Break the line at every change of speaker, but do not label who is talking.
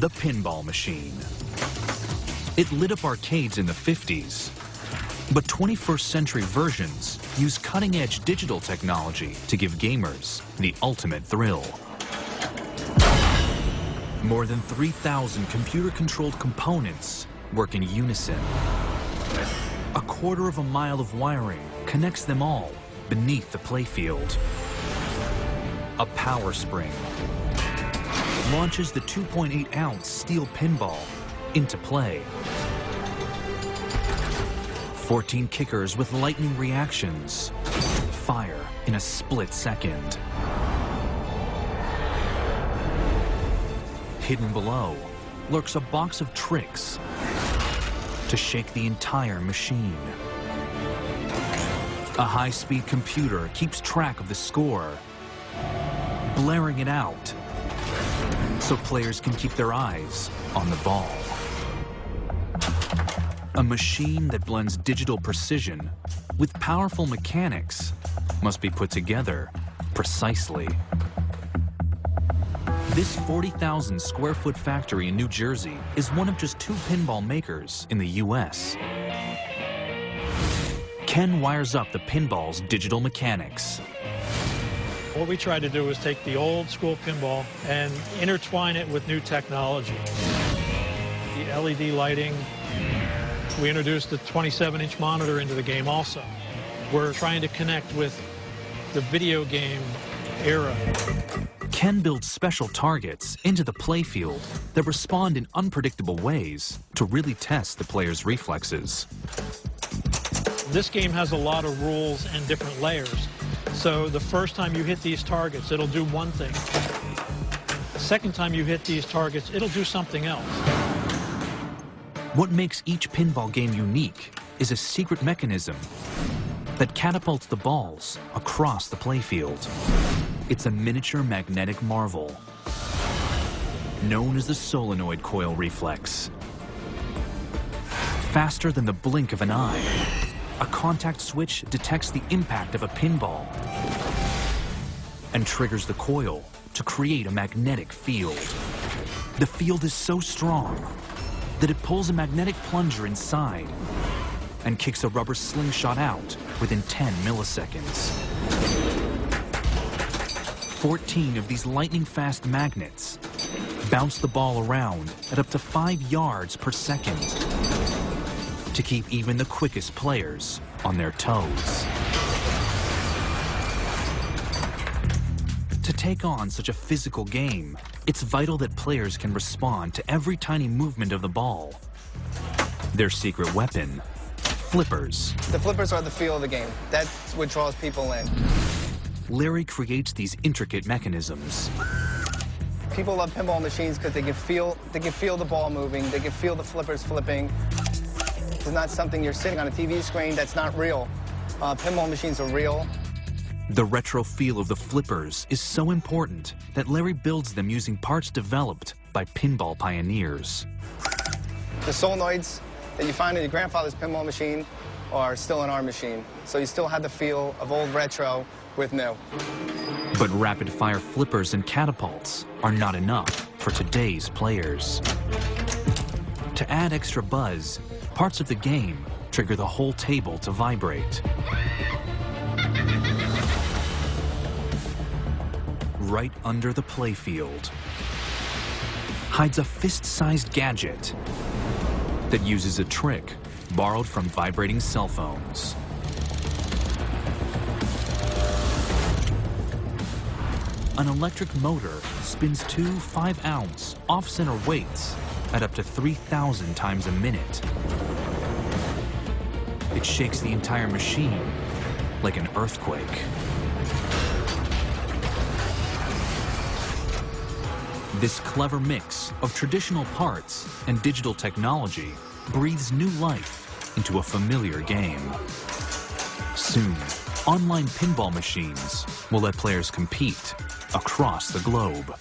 the pinball machine. It lit up arcades in the 50s, but 21st century versions use cutting-edge digital technology to give gamers the ultimate thrill. More than 3,000 computer-controlled components work in unison. A quarter of a mile of wiring connects them all beneath the playfield. A power spring launches the 2.8-ounce steel pinball into play. 14 kickers with lightning reactions fire in a split second. Hidden below lurks a box of tricks to shake the entire machine. A high-speed computer keeps track of the score, blaring it out so players can keep their eyes on the ball. A machine that blends digital precision with powerful mechanics must be put together precisely. This 40,000 square foot factory in New Jersey is one of just 2 pinball makers in the US. Ken wires up the pinball's digital mechanics.
What we tried to do was take the old school pinball and intertwine it with new technology. The LED lighting, we introduced the 27-inch monitor into the game also. We're trying to connect with the video game era.
Ken builds special targets into the playfield that respond in unpredictable ways to really test the player's reflexes.
This game has a lot of rules and different layers. So the first time you hit these targets, it'll do one thing. The second time you hit these targets, it'll do something else.
What makes each pinball game unique is a secret mechanism that catapults the balls across the playfield. It's a miniature magnetic marvel, known as the solenoid coil reflex. Faster than the blink of an eye, a contact switch detects the impact of a pinball and triggers the coil to create a magnetic field. The field is so strong that it pulls a magnetic plunger inside and kicks a rubber slingshot out within 10 milliseconds. 14 of these lightning-fast magnets bounce the ball around at up to 5 yards per second to keep even the quickest players on their toes. To take on such a physical game, it's vital that players can respond to every tiny movement of the ball. Their secret weapon, flippers.
The flippers are the feel of the game. That's what draws people in.
Larry creates these intricate mechanisms.
People love pinball machines because they can feel the ball moving, they can feel the flippers flipping. It's not something you're sitting on a TV screen that's not real. Pinball machines are real.
The retro feel of the flippers is so important that Larry builds them using parts developed by pinball pioneers.
The solenoids that you find in your grandfather's pinball machine are still in our machine. So you still have the feel of old retro with new.
But rapid-fire flippers and catapults are not enough for today's players. To add extra buzz, parts of the game trigger the whole table to vibrate. Right under the playfield hides a fist-sized gadget that uses a trick borrowed from vibrating cell phones. An electric motor spins 2 5-ounce off-center weights at up to 3,000 times a minute. It shakes the entire machine like an earthquake. This clever mix of traditional parts and digital technology breathes new life into a familiar game. Soon, online pinball machines will let players compete across the globe.